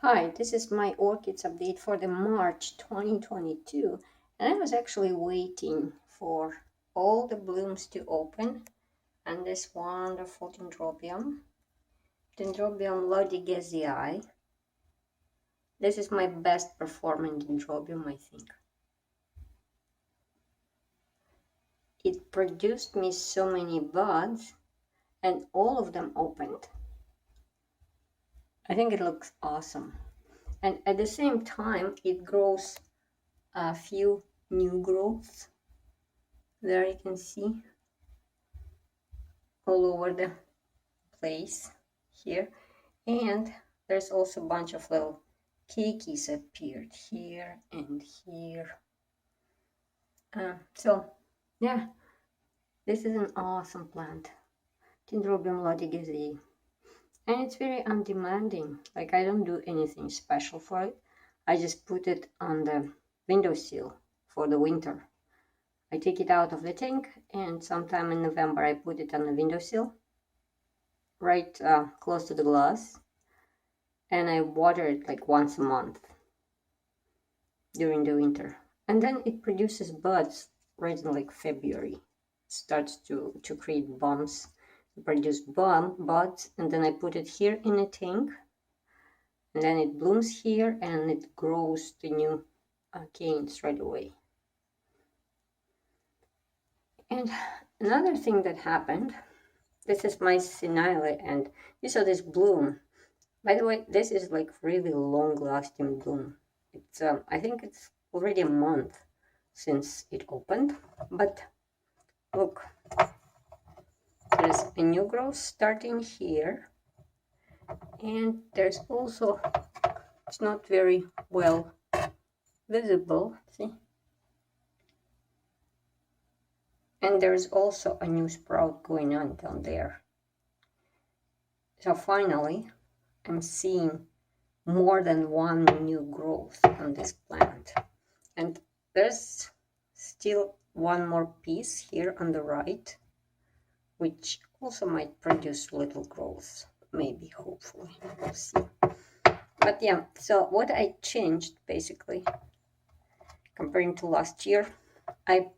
Hi, this is my orchids update for the March 2022, and I was actually waiting for all the blooms to open and this wonderful Dendrobium lodigesii. This is my best performing dendrobium, I think. It produced me so many buds and all of them opened. I think it looks awesome. And at the same time, it grows a few new growths. There you can see all over the place here, and there's also a bunch of little keikis appeared here and here. So yeah, this is an awesome plant, Dendrobium lodigesii, and it's very undemanding. Like, I don't do anything special for it. I just put it on the windowsill for the winter. I take it out of the tank, and sometime in November I put it on the windowsill, right close to the glass, and I water it like once a month during the winter. And then it produces buds right in like February. It starts to create bulbs, produce buds, and then I put it here in a tank, and then it blooms here and it grows the new canes right away. And another thing that happened, this is my senile, and you saw this bloom. By the way, this is like really long-lasting bloom. It's I think it's already a month since it opened, but look, there's a new growth starting here, and there's also, it's not very well visible, see? And there's also a new sprout going on down there. So finally, I'm seeing more than one new growth on this plant. And there's still one more piece here on the right, which also might produce little growth, maybe, hopefully, we'll see. But yeah, so what I changed basically, comparing to last year, I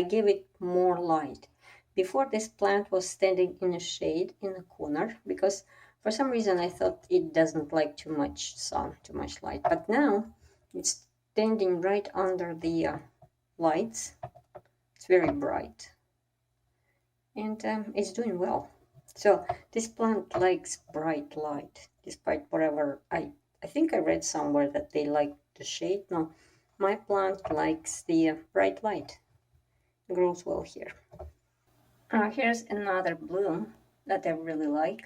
gave it more light. Before, this plant was standing in a shade in a corner because for some reason I thought it doesn't like too much sun, too much light. But now it's standing right under the lights. It's very bright, and it's doing well. So this plant likes bright light, despite whatever I think I read somewhere that they like the shade. No, my plant likes the bright light. It grows well here. Here's another bloom that I really like.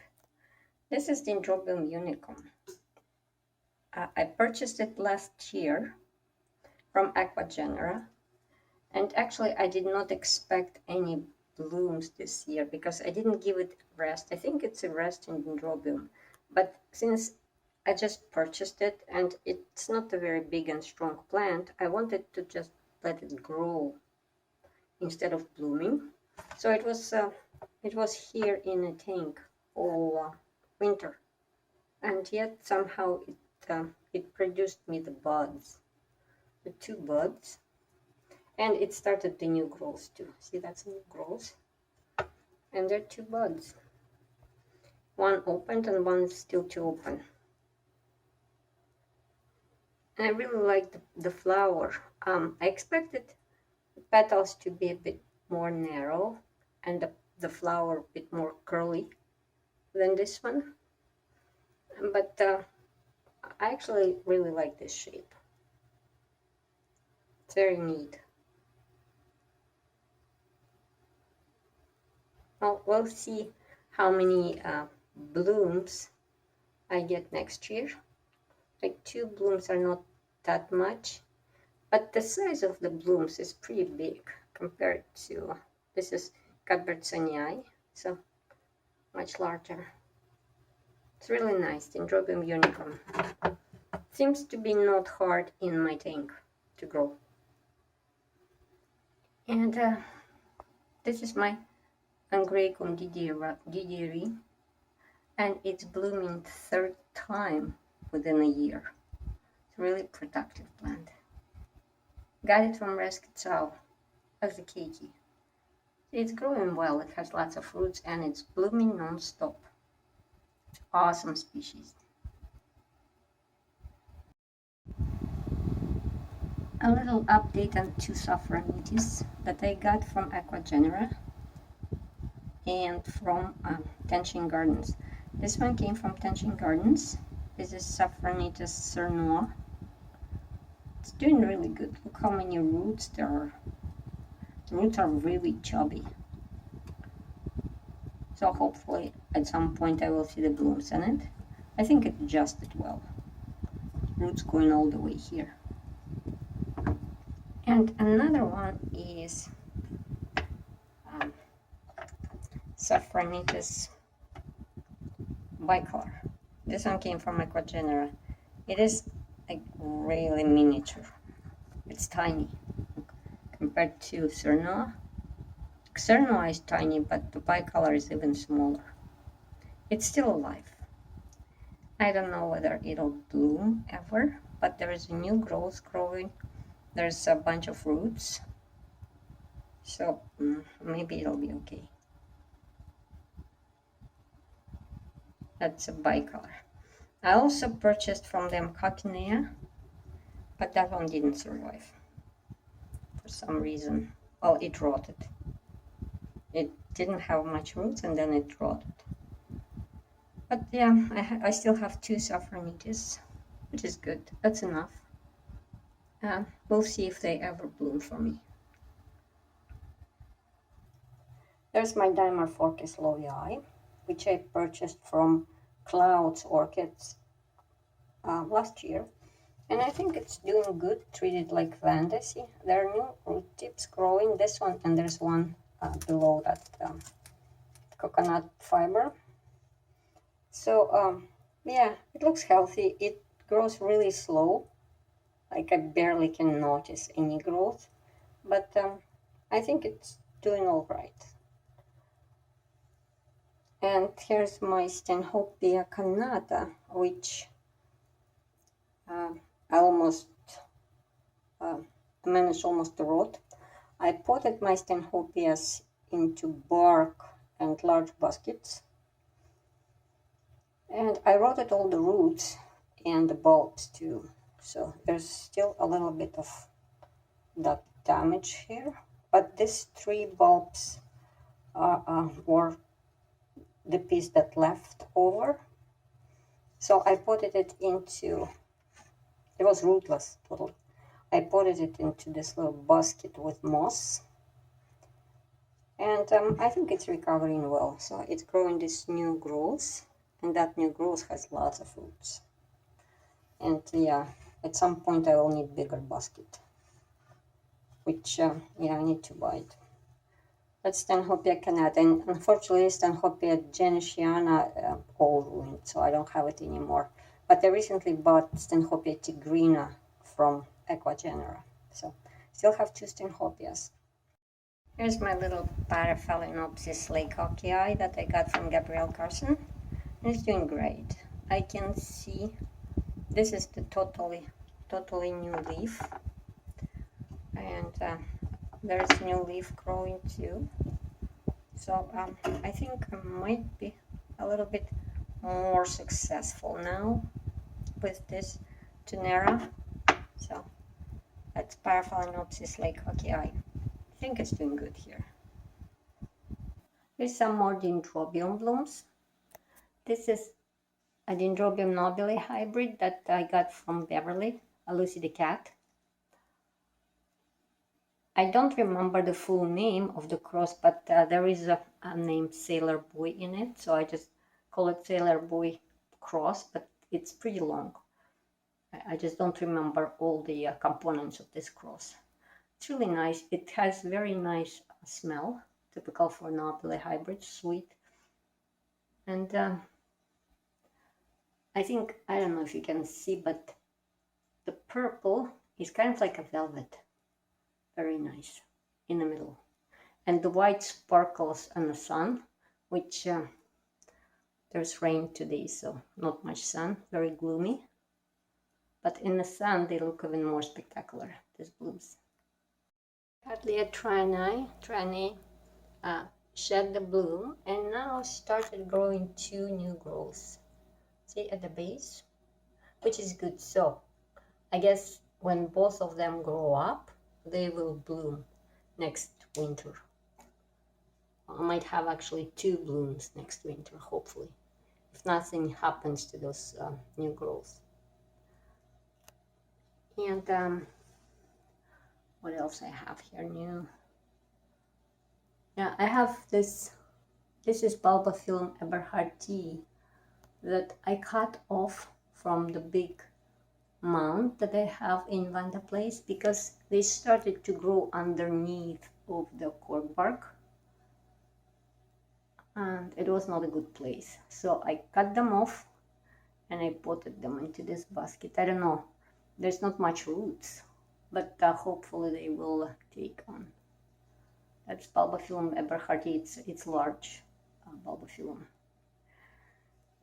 This is Dendrobium unicum. I purchased it last year from Aquagenera, and actually I did not expect any blooms this year because I didn't give it rest. I think it's a resting Dendrobium, but since I just purchased it and it's not a very big and strong plant, I wanted to just let it grow instead of blooming. So it was here in a tank all winter, and yet somehow it produced me the buds, the two buds, and it started the new growth too. See, that's new growth, and there are two buds. One opened and one is still to open. And I really like the flower. I expected the petals to be a bit more narrow and the flower a bit more curly than this one, but I actually really like this shape. It's very neat. Well, we'll see how many blooms I get next year. Like, 2 blooms are not that much, but the size of the blooms is pretty big compared to, this is Cuthbertsonii, so much larger. It's really nice, Dendrobium unicum. Seems to be not hard in my tank to grow. And this is my Angraecum didieri, and it's blooming third time within a year. It's a really productive plant. Got it from Rescue Chow as a keiki. It's growing well, it has lots of fruits, and it's blooming non-stop. It's awesome species. A little update on two safranites that I got from Aquagenera and from Tenchin Gardens. This one came from Tenchin Gardens. This is Safranitis cernua. It's doing really good. Look how many roots there are. The roots are really chubby. So hopefully at some point I will see the blooms in it. I think it adjusted well. Roots going all the way here. And another one is Safranitis bicolor. This one came from Aquagenera. It is like really miniature. It's tiny compared to Cernua. Cernua is tiny, but the bicolor is even smaller. It's still alive. I don't know whether it'll bloom ever, but there is a new growth growing. There's a bunch of roots, so maybe it'll be okay. That's a bicolor. I also purchased from them Coccinea, but that one didn't survive for some reason. Well, it rotted. It didn't have much roots, and then it rotted. But yeah, I still have two Safranitis, which is good. That's enough. We'll see if they ever bloom for me. There's my Dimorphorchis lowii, which I purchased from Clouds Orchids last year. And I think it's doing good, treated like Vanda. See, there are new root tips growing. This one, and there's one below that coconut fiber. So yeah, it looks healthy. It grows really slow. Like I barely can notice any growth, but I think it's doing all right. And here's my Stanhopea cannata, which I almost managed almost to rot. I potted my Stanhopeas into bark and large baskets, and I rotted all the roots and the bulbs too. So there's still a little bit of that damage here, but these three bulbs were the piece that left over. So I potted it into, it was rootless totally. I potted it into this little basket with moss, and I think it's recovering well. So it's growing this new growth, and that new growth has lots of roots. And yeah, at some point I will need bigger basket, which yeah, I need to buy it. That's Stanhopea cannata, and unfortunately Stanhopea genesiana all ruined, so I don't have it anymore. But I recently bought Stanhopea tigrina from Aquagenera, so still have two Stanhopeas. Here's my little Paraphalaenopsis laycockii that I got from Gabrielle Carson. It's doing great. I can see this is the totally new leaf, and there's new leaf growing too. So I think I might be a little bit more successful now with this Tunera. So that's Paraphalaenopsis laycockii. I think it's doing good here. Here's some more Dendrobium blooms. This is a Dendrobium nobile hybrid that I got from Beverly, a Lucy the cat. I don't remember the full name of the cross, but there is a name Sailor Boy in it, so I just call it Sailor Boy cross, but it's pretty long. I just don't remember all the components of this cross. It's really nice. It has very nice smell, typical for nobile hybrid, sweet. And I think, I don't know if you can see, but the purple is kind of like a velvet. Very nice in the middle. And the white sparkles in the sun, which there's rain today, so not much sun, very gloomy. but in the sun they look even more spectacular, these blooms. Cattleya trianae shed the bloom and now started growing 2 new growths. See at the base, which is good. So I guess when both of them grow up, they will bloom next winter. I might have actually 2 blooms next winter, hopefully, if nothing happens to those new growths. And what else I have here new? Yeah, I have this is Bulbophyllum eberhardtii that I cut off from the big mound that I have in Vanda Place because they started to grow underneath of the cork bark and it was not a good place. So I cut them off and I potted them into this basket. I don't know, there's not much roots, but hopefully they will take on. That's Bulbophyllum eberhardtii. It's large Bulbophyllum.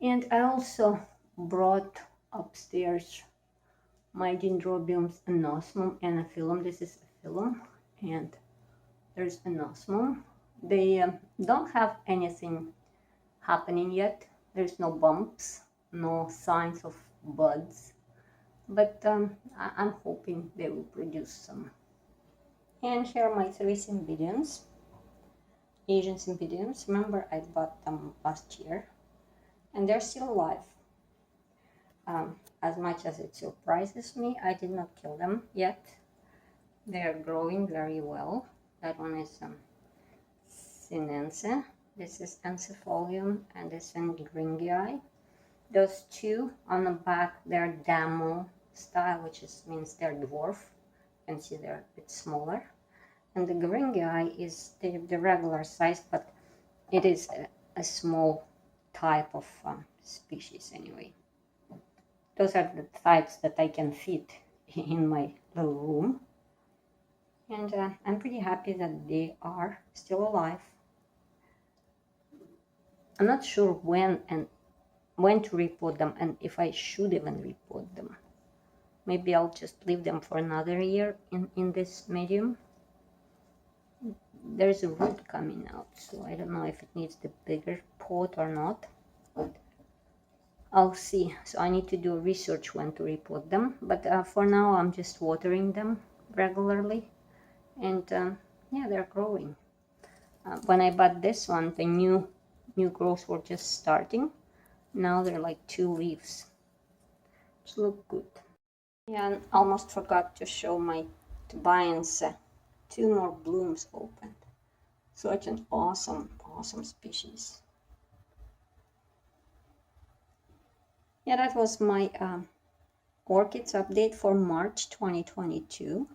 And I also brought upstairs my Dendrobiums anosmum and aphyllum. This is aphyllum and there's anosmum. They don't have anything happening yet. There's no bumps, no signs of buds, but I'm hoping they will produce some. And here are my 3 Cymbidiums, Asian Cymbidiums. Remember I bought them last year and they're still alive. As much as it surprises me, I did not kill them yet. They are growing very well. That one is Sinense. This is Encephalium and this is Gringii. Those 2 on the back, they're Damo style, which means they're dwarf. You can see they're a bit smaller. And the Gringii is the regular size, but it is a small type of species anyway. Those are the types that I can fit in my little room. And I'm pretty happy that they are still alive. I'm not sure when to repot them and if I should even repot them. Maybe I'll just leave them for another year in this medium. There's a root coming out, so I don't know if it needs the bigger pot or not. But I'll see. So I need to do research when to repot them. But for now, I'm just watering them regularly. And yeah, they're growing. When I bought this one, the new growths were just starting. Now they're like 2 leaves. Which look good. Yeah, and almost forgot to show my Tubians. 2 more blooms opened. Such an awesome species. Yeah, that was my orchids update for March 2022.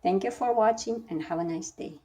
Thank you for watching and have a nice day.